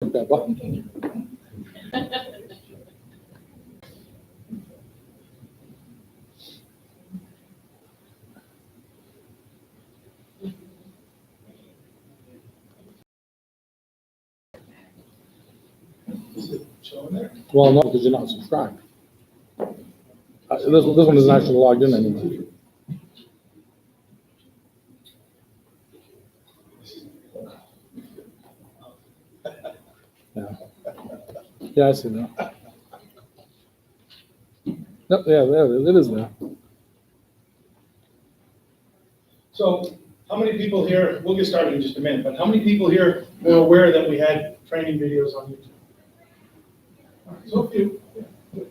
That button. Well, no, because you're not subscribed. This one isn't actually logged in anymore. Yeah. Yeah, I see that. Yep, yeah, there it is there. So how many people here, we'll get started in just a minute, but how many people here were aware that we had training videos on YouTube? So a few. We're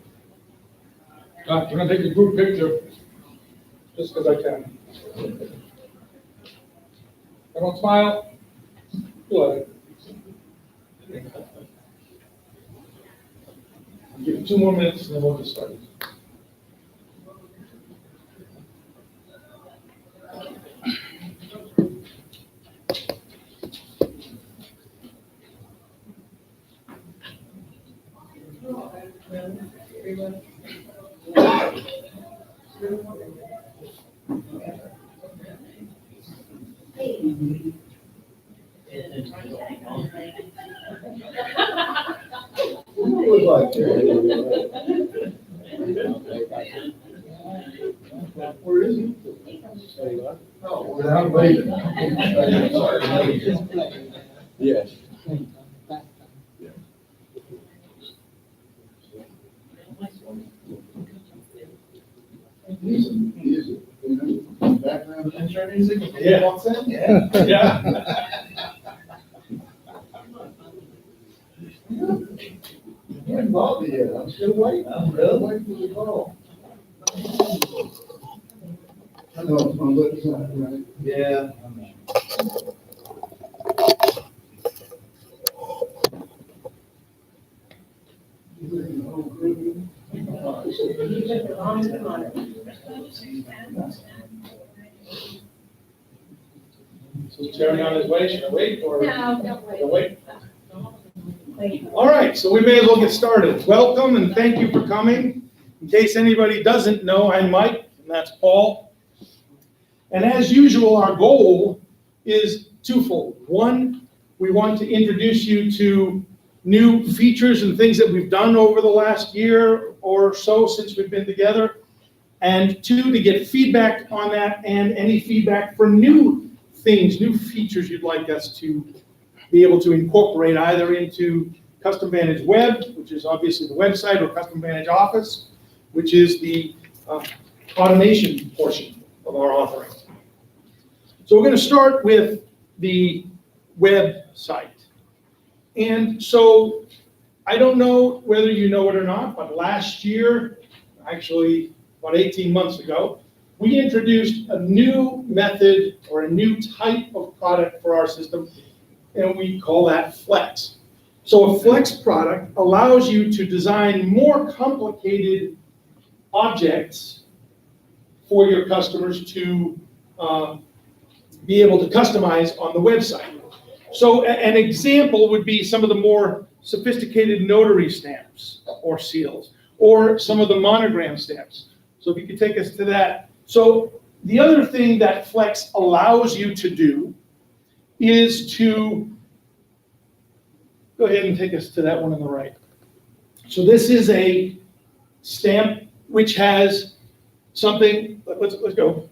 gonna take a group picture. Just because I can. Everyone smile. Good. I'll give you 2 more minutes and then we'll get started. Where is he? Oh, without waiting. Yes. Music, background intro music. Yeah. Walks in? Yeah. You're involved yet, I'm still waiting. I'm really waiting for the call. I know it's on the other side, right? Yeah. So Terry on his way, should I wait or? No, don't wait. Don't wait? Wait. All right, so we may as well get started. Welcome and thank you for coming. In case anybody doesn't know, I'm Mike, and that's Paul. And as usual, our goal is twofold. One, we want to introduce you to new features and things that we've done over the last year or so since we've been together. And 2, to get feedback on that and any feedback for new things, new features you'd like us to be able to incorporate either into Custom Vantage Web, which is obviously the website, or Custom Vantage Office, which is the automation portion of our offering. So we're going to start with the website. And so I don't know whether you know it or not, but last year, actually about 18 months ago, we introduced a new method or a new type of product for our system, and we call that Flex. So a Flex product allows you to design more complicated objects for your customers to be able to customize on the website. So an example would be some of the more sophisticated notary stamps or seals, or some of the monogram stamps. So if you could take us to that. So the other thing that Flex allows you to do is to, go ahead and take us to that one on the right. So this is a stamp which has something, let's go,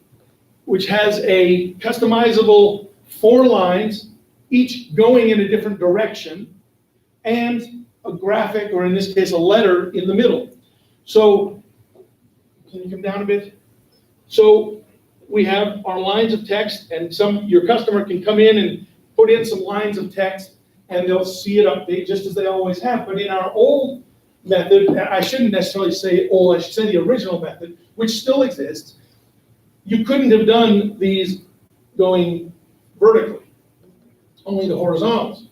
which has a customizable 4 lines, each going in a different direction, and a graphic, or in this case, a letter in the middle. So, can you come down a bit? So we have our lines of text, and your customer can come in and put in some lines of text, and they'll see it update just as they always have. But in our old method, I shouldn't necessarily say old, I should say the original method, which still exists, you couldn't have done these going vertically, only the horizontals.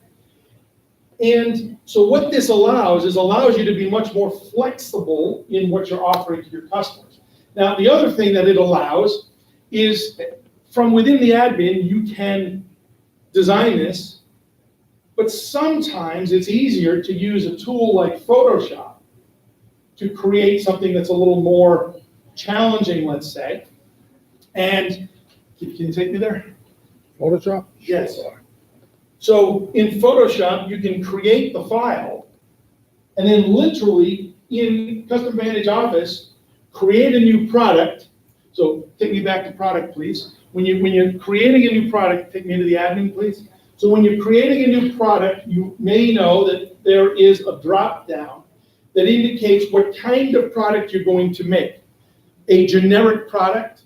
And so what this allows you to be much more flexible in what you're offering to your customers. Now, the other thing that it allows is from within the admin, you can design this, but But sometimes it's easier to use a tool like Photoshop to create something that's a little more challenging, let's say. And can you take me there? Photoshop? Yes. So in Photoshop, you can create the file and then literally in Custom Vantage Office, create a new product. So take me back to product, please. When you're creating a new product, take me into the admin, please. So when you're creating a new product, you may know that there is a drop down that indicates what kind of product you're going to make. A generic product,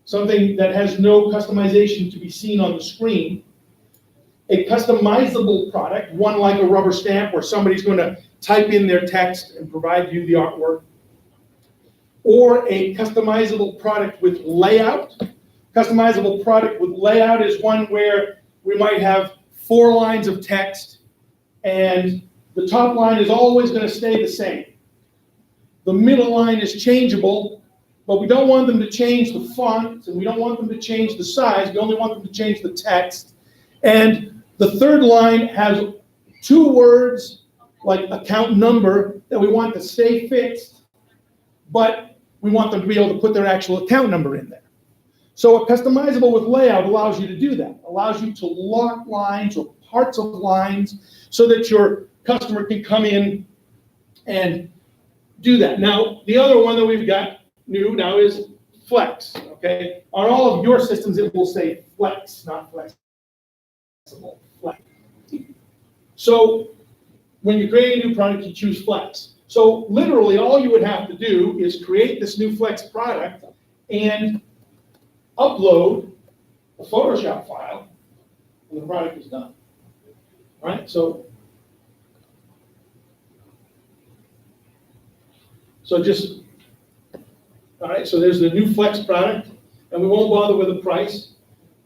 something that has no customization to be seen on the screen. A customizable product, one like a rubber stamp where somebody's going to type in their text and provide you the artwork. Or a customizable product with layout. Customizable product with layout is one where we might have 4 lines of text and the top line is always going to stay the same. The middle line is changeable, but we don't want them to change the font and we don't want them to change the size. We only want them to change the text. And the third line has 2 words like account number that we want to stay fixed, but we want them to be able to put their actual account number in there. So a customizable with layout allows you to do that, allows you to lock lines or parts of lines so that your customer can come in and do that. Now, the other one that we've got new now is Flex, okay? On all of your systems, it will say Flex, not Flexible, Flex. So when you create a new product, you choose Flex. So literally all you would have to do is create this new Flex product and upload a Photoshop file, and the product is done. All right? So just, all right, so there's the new Flex product, and we won't bother with the price.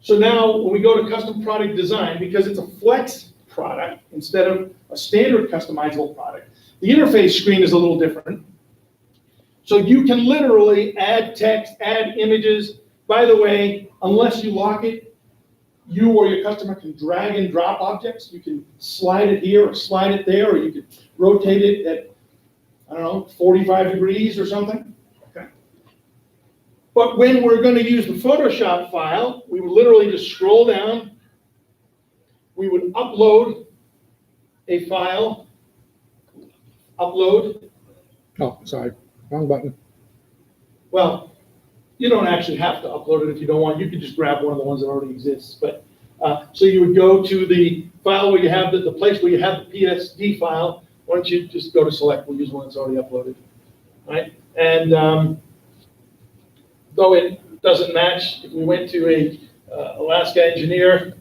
So now when we go to custom product design, because it's a Flex product instead of a standard customizable product, the interface screen is a little different. So you can literally add text, add images. By the way, unless you lock it, you or your customer can drag and drop objects. You can slide it here or slide it there, or you can rotate it at, I don't know, 45 degrees or something. Okay. But when we're going to use the Photoshop file, we would literally just scroll down. We would upload a file. Upload. Oh, sorry, wrong button. Well, you don't actually have to upload it if you don't want. You could just grab one of the ones that already exists. But so you would go to the file where you have the place where you have the PSD file. Why don't you just go to select? We'll use one that's already uploaded, right? And though it doesn't match, if we went to a Alaska Engineer,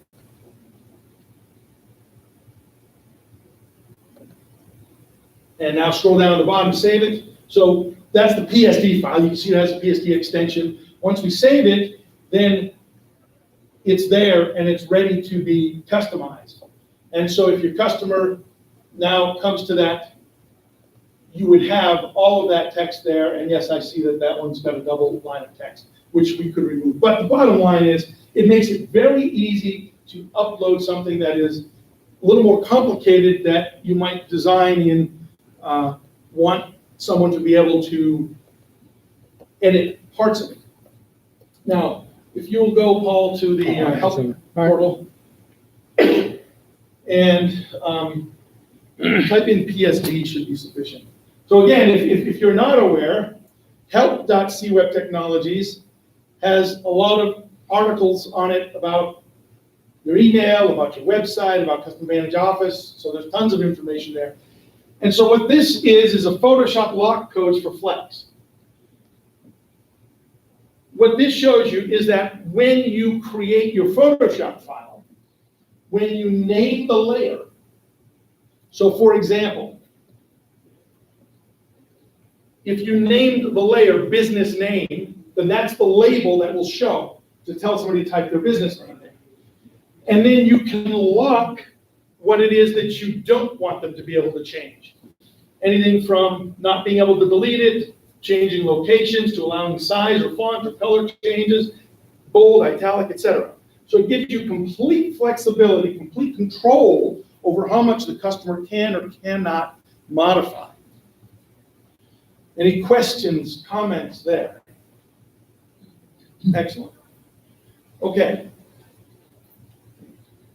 and now scroll down to the bottom, save it. So that's the PSD file. You can see it has a PSD extension. Once we save it, then it's there and it's ready to be customized. And so if your customer now comes to that, you would have all of that text there. And yes, I see that that one's got a double line of text, which we could remove. But the bottom line is, it makes it very easy to upload something that is a little more complicated that you might design in, want someone to be able to edit parts of it. Now, if you'll go, Paul, to the help portal and type in PSD should be sufficient. So again, if you're not aware, help.cweb Technologies has a lot of articles on it about your email, about your website, about Custom Vantage Office. So there's tons of information there. And so what this is a Photoshop lock codes for Flex. What this shows you is that when you create your Photoshop file, when you name the layer, so for example, if you named the layer business name, then that's the label that will show to tell somebody to type their business name there. And then you can lock what it is that you don't want them to be able to change. Anything from not being able to delete it, changing locations to allowing size or font or color changes, bold, italic, etc. So it gives you complete flexibility, complete control over how much the customer can or cannot modify. Any questions, comments there? Excellent. Okay.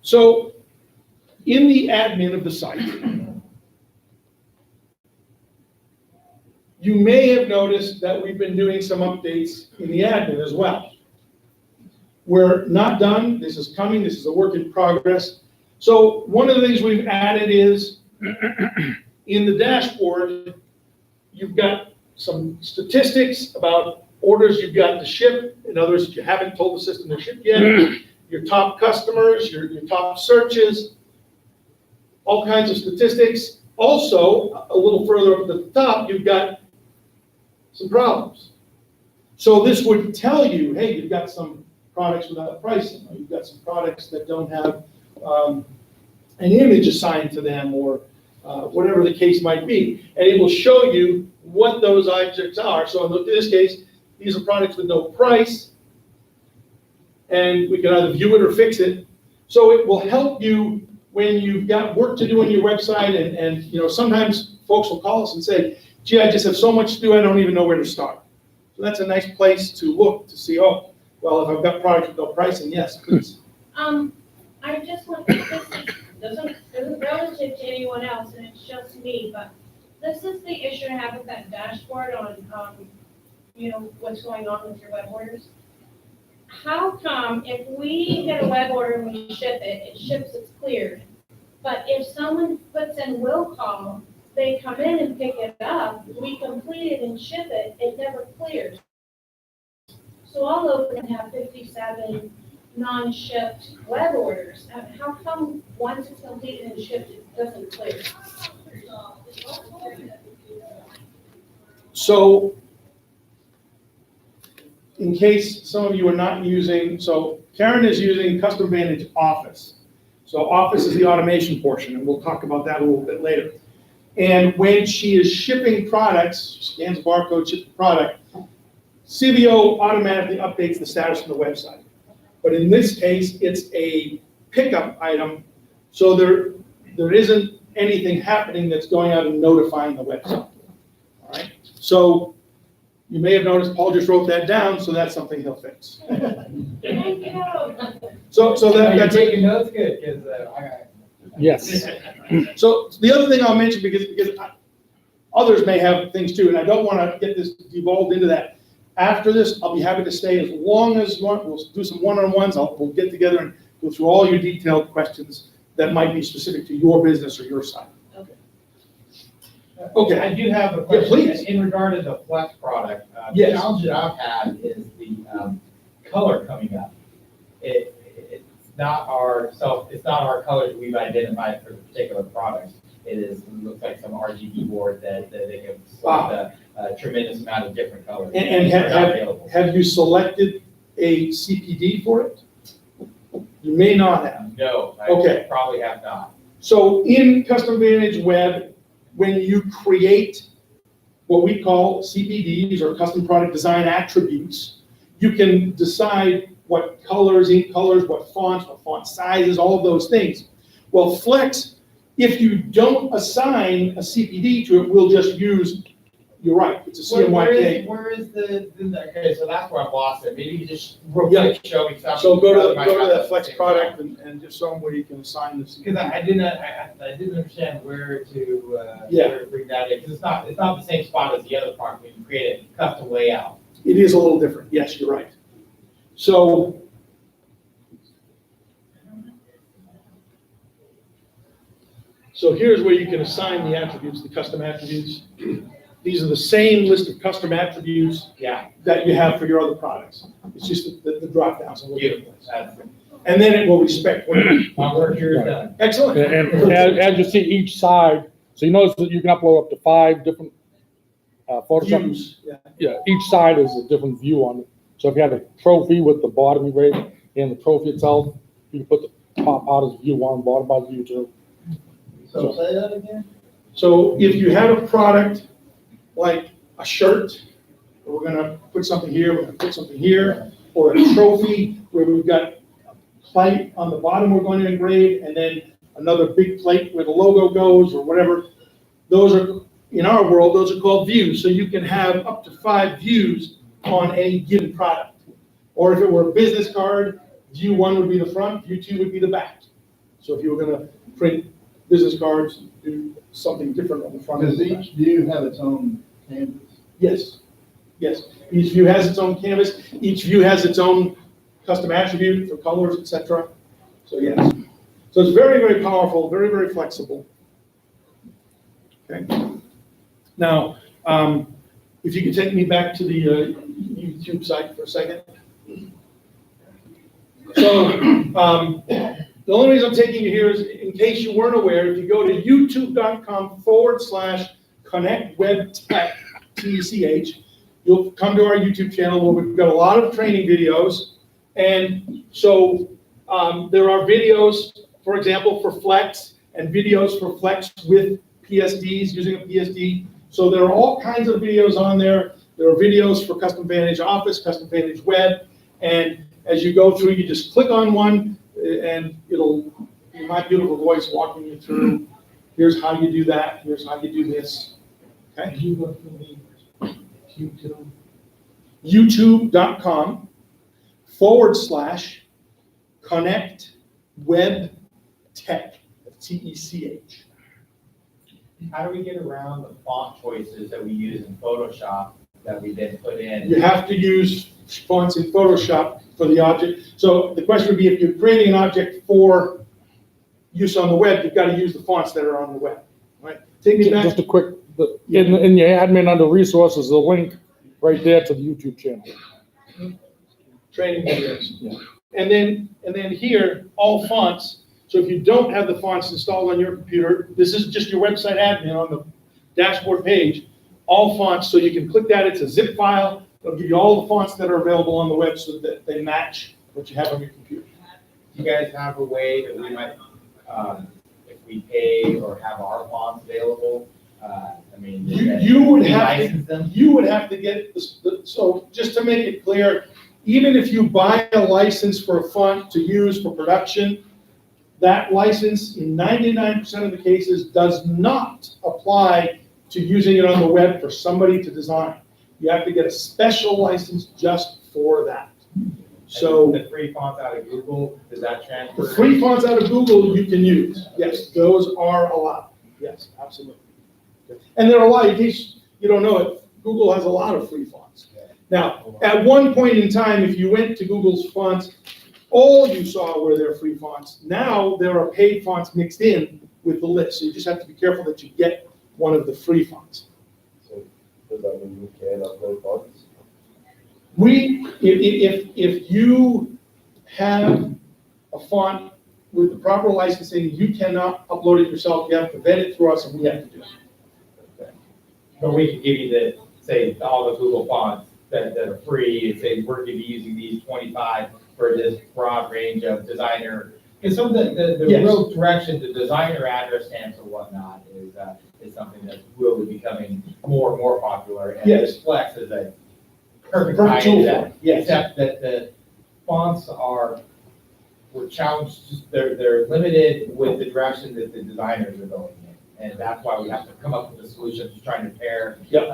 So in the admin of the site, you may have noticed that we've been doing some updates in the admin as well. We're not done. This is coming. This is a work in progress. So one of the things we've added is in the dashboard, you've got some statistics about orders you've got to ship. In other words, you haven't told the system to ship yet. Your top customers, your top searches, all kinds of statistics. Also, a little further up at the top, you've got some problems. So this would tell you, hey, you've got some products without pricing, or you've got some products that don't have an image assigned to them, or whatever the case might be. And it will show you what those objects are. So in this case, these are products with no price, and we can either view it or fix it. So it will help you when you've got work to do on your website, and you know, sometimes folks will call us and say, gee, I just have so much to do, I don't even know where to start. So that's a nice place to look to see, oh, well, if I've got products with no pricing, yes, please. I just want, isn't relative to anyone else, and it's just me, but this is the issue I have with that dashboard on, you know, what's going on with your web orders. How come if we get a web order and we ship it, it ships, it's cleared. But if someone puts in will call, they come in and pick it up, we complete it and ship it, it never clears. So I'll open and have 57 non-shipped web orders. How come once it's completed and shipped, it doesn't clear? So in case some of you are not using, so Karen is using Custom Vantage Office. So Office is the automation portion, and we'll talk about that a little bit later. And when she is shipping products, she scans a barcode, ships the product, CVO automatically updates the status of the website. But in this case, it's a pickup item, so there isn't anything happening that's going out and notifying the website. All right? So you may have noticed Paul just wrote that down, so that's something he'll fix. Thank you. So that's it. taking notes good, because Yes. So the other thing I'll mention, because others may have things too, and I don't want to get this devolved into that. After this, I'll be happy to stay as long as you want. We'll do some one-on-ones. We'll get together and go through all your detailed questions that might be specific to your business or your site. Okay. I do have a Yeah, question please. in regard to the Flex product. The Yes. challenge that I've had is the color coming up. It's not our colors we've identified for the particular product. It looks like some RGB board that they can select a tremendous amount of different colors. And that are available. have you selected a CPD for it? You may not have. No, I Okay. probably have not. So in Custom Vantage Web, when you create what we call CPDs, or custom product design attributes, you can decide what colors, ink colors, what font sizes, all of those things. Well, Flex, if you don't assign a CPD to it, we'll just use, you're right, it's a CMYK. Where is the, okay, so that's where I've lost it. Maybe you just Yeah. show me something. So go to Probably might have that the Flex same product problem. and just show them where you can assign the Because CPD. I didn't understand where to, Yeah. where to bring that in, because it's not the same spot as the other part when you create a custom layout. It is a little different, yes, you're right. So, here's where you can assign the attributes, the custom attributes. These are the same list of custom attributes Yeah, that you have for your other products. It's just the drop downs a little beautiful. different. And then it will respect what you. My work here is done. Excellent. And as you see each side, so you notice that you can upload up to 5 different Photoshop. Views, yeah. Yeah, each side is a different view on it. So if you have a trophy with the bottom engraved and the trophy itself, you can put the top part as view 1, bottom part as view 2. So say that again? So if you have a product like a shirt, we're gonna put something here, we're gonna put something here, or a trophy where we've got a plate on the bottom we're going to engrave, and then another big plate where the logo goes or whatever. Those are, in our world, those are called views. So you can have up to 5 views on any given product. Or if it were a business card, view 1 would be the front, view 2 would be the back. So if you were gonna print business cards, do something different on the front. Does each view have its own canvas? Yes, yes. Each view has its own canvas. Each view has its own custom attribute for colors, etc. So yes. So it's very, very powerful, very, very flexible. Okay. Now, if you could take me back to the YouTube site for a second. So the only reason I'm taking you here is in case you weren't aware, if you go to youtube.com/connectwebtech, TECH, you'll come to our YouTube channel where we've got a lot of training videos. And so there are videos, for example, for Flex and videos for Flex with PSDs, using a PSD. So there are all kinds of videos on there. There are videos for Custom Vantage Office, Custom Vantage Web, and as you go through, you just click on one, and it'll be my beautiful voice walking you through. Here's how you do that. Here's how you do this. Okay. YouTube.com/connectwebtech, TECH. How do we get around the font choices that we use in Photoshop that we then put in? You have to use fonts in Photoshop for the object. So the question would be, if you're creating an object for use on the web, you've got to use the fonts that are on the web, right? Take me back. Just a quick, in your admin under resources, a link right there to the YouTube channel. Training videos. Yeah. And then here, all fonts. So if you don't have the fonts installed on your computer, this is just your website admin on the dashboard page. All fonts, so you can click that. It's a zip file. It'll give you all the fonts that are available on the web so that they match what you have on your computer. Do you guys have a way that we might, if we pay or have our fonts available? I mean, You would have license them? You would have to get so just to make it clear, even if you buy a license for a font to use for production, that license in 99% of the cases does not apply to using it on the web for somebody to design. You have to get a special license just for that. So The free fonts out of Google, does that transfer? the free fonts out of Google you can use. Yes, those are allowed. Yes, absolutely. And there are a lot, in case you don't know it, Google has a lot of free fonts. Now, at one point in time, if you went to Google's fonts, all you saw were their free fonts. Now there are paid fonts mixed in with the list. So you just have to be careful that you get one of the free fonts. So does that mean we can upload fonts? If you have a font with the proper licensing, you cannot upload it yourself. You have to vet it through us, and we have to do it. But we could give you say, all the Google fonts that are free, and say, we're gonna be using these 25 for this broad range of designer. And some of the Yes. real direction, the designer address stamps and whatnot is something that's really becoming more and more popular. And Yes. this Flex is a perfect Perfect tie tool into for that. it, yes. Except that the fonts we're challenged, they're limited with the direction that the designers are going in. And that's why we have to come up with a solution to trying to pair Yep.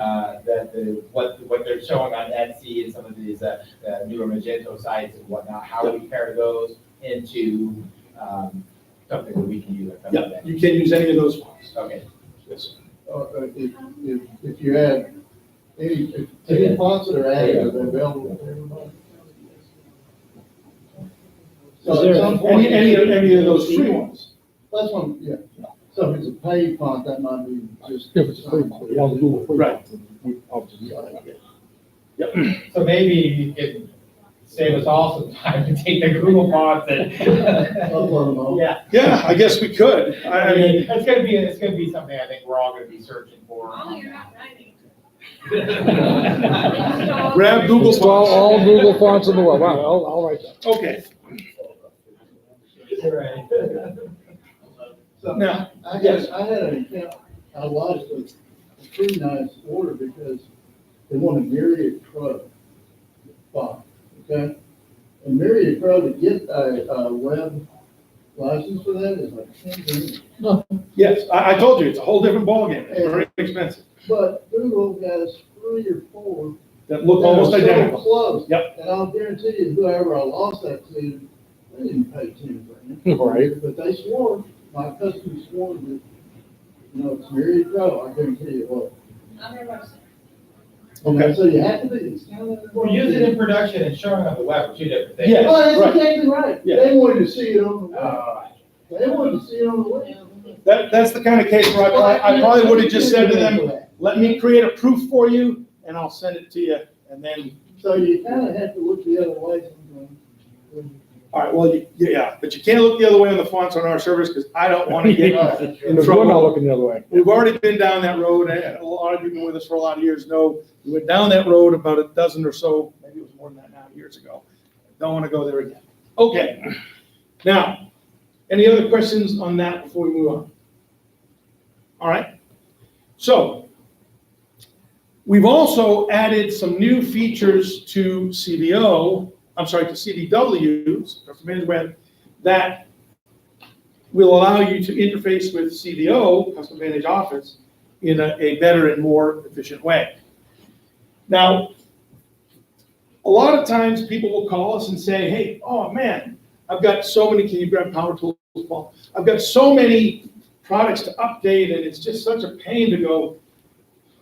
what they're showing on Etsy and some of these newer Magento sites and whatnot, how do we pair those into something that we can use. Yeah, you can use any of those fonts. Okay. Yes. If you add any fonts that are added, are they available to everybody? So at some point, Any of those free ones. that's one, yeah. So if it's a paid font, that might be just. If it's free, you want to do a free. Right. We obviously got it. Yep. So maybe you could save us all some time to take the Google fonts and. Upload them all. Yeah. Yeah, I guess we could. I mean, It's gonna be something I think we're all gonna be searching for. Oh, you're not writing. grab Google Install fonts. all Google fonts in the world. Wow, I'll write that. Okay. Right. So Now, I had an account, I lost a pretty nice order because they want a Myriad Crow font, okay? And Myriad Crow, to get a web license for that is like 10 grand. Yes, I told you, it's a whole different ballgame. It's very expensive. But Google has 3 or 4. That look that are almost so identical. Close. Yep. And I'll guarantee you, whoever I lost that to, they didn't pay 10 grand. Right. But they swore, my customer swore that, you know, it's very pro, I guarantee you what. On their website. Okay. So you have to be, it's kind of. Well, use it in production and showing on the web are two different things. Yes. Oh, that's right. exactly right. Yeah. They wanted to see it on the web. Oh, They wanted to see it on the web. That's the kind of case where I probably would have just said to them, let me create a proof for you, and I'll send it to you, and then, So you kind of have to look the other way sometimes. all right, well, yeah, but you can't look the other way on the fonts on our servers, because I don't want to get in We're not trouble. looking the other way. We've already been down that road, and a lot of you have been with us for a lot of years know, we went down that road about a dozen or so, maybe it was more than that now, years ago. Don't want to go there again. Okay, now, any other questions on that before we move on? All right, so we've also added some new features to CVW, Custom Vantage Web, that will allow you to interface with CVO, Custom Vantage Office, in a better and more efficient way. Now, a lot of times people will call us and say, hey, oh man, I've got so many, can you grab Power Tools, Paul? I've got so many products to update, and it's just such a pain to go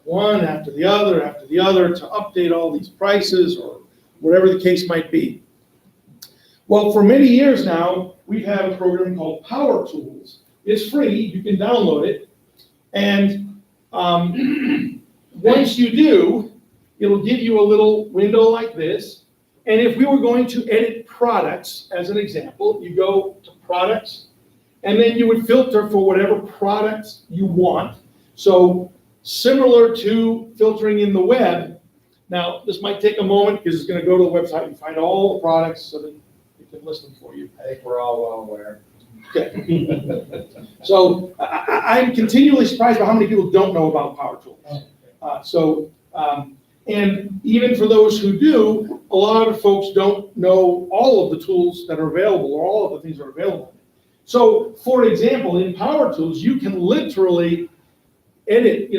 one after the other to update all these prices or whatever the case might be. Well, for many years now, we've had a program called Power Tools. It's free, you can download it, and once you do, it'll give you a little window like this, and if we were going to edit products, as an example, you go to Products, and then you would filter for whatever products you want. So similar to filtering in the web. Now, this might take a moment because it's going to go to the website and find all the products so that it can list them for you. I think we're all well aware. Okay. So I'm continually surprised by how many people don't know about Power Tools. And even for those who do, a lot of folks don't know all of the tools that are available or all of the things that are available. So, for example, in Power Tools, you can literally edit,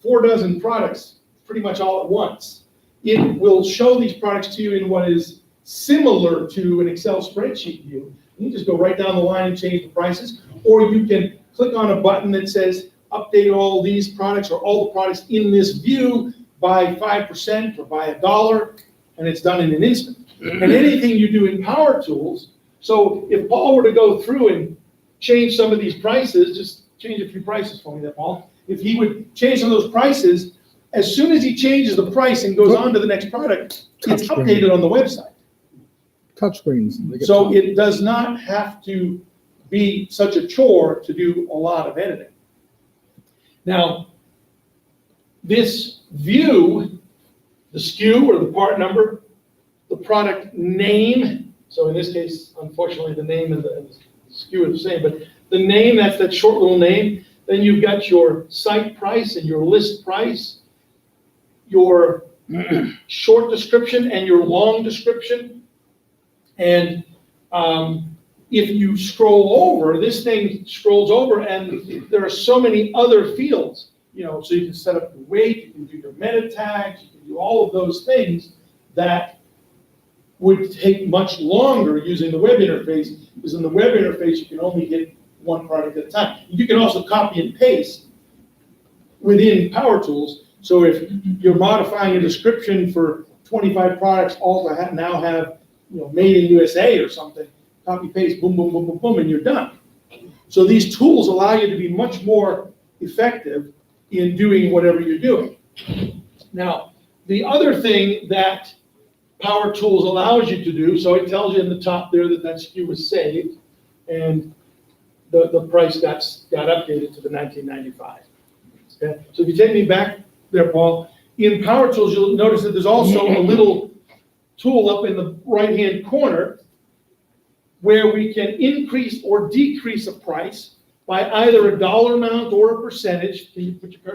4 dozen products pretty much all at once. It will show these products to you in what is similar to an Excel spreadsheet view. You just go right down the line and change the prices, or you can click on a button that says update all these products or all the products in this view by 5% or by $1, and it's done in an instant. And anything you do in Power Tools, so if Paul were to go through and change some of these prices, just change a few prices for me there, Paul. If he would change some of those prices, as soon as he changes the price and goes on to the next product, it's updated on the website. Touchscreens. So it does not have to be such a chore to do a lot of editing. Now, this view, the SKU or the part number, the product name, so in this case, unfortunately, the name and the SKU are the same, but the name, that's that short little name. Then you've got your site price and your list price, your short description and your long description. And if you scroll over, this thing scrolls over and there are so many other fields, so you can set up your weight, you can do your meta tags, you can do all of those things that would take much longer using the web interface, because in the web interface, you can only get one product at a time. You can also copy and paste within Power Tools. So if you're modifying a description for 25 products, all to now have, made in USA or something, copy, paste, boom, boom, boom, boom, boom, and you're done. So these tools allow you to be much more effective in doing whatever you're doing. Now, the other thing that Power Tools allows you to do, so it tells you in the top there that SKU was saved, and the price got updated to the $19.95. Okay, so if you take me back there, Paul, in Power Tools, you'll notice that there's also a little tool up in the right-hand corner where we can increase or decrease a price by either a dollar amount or a percentage. Can you put your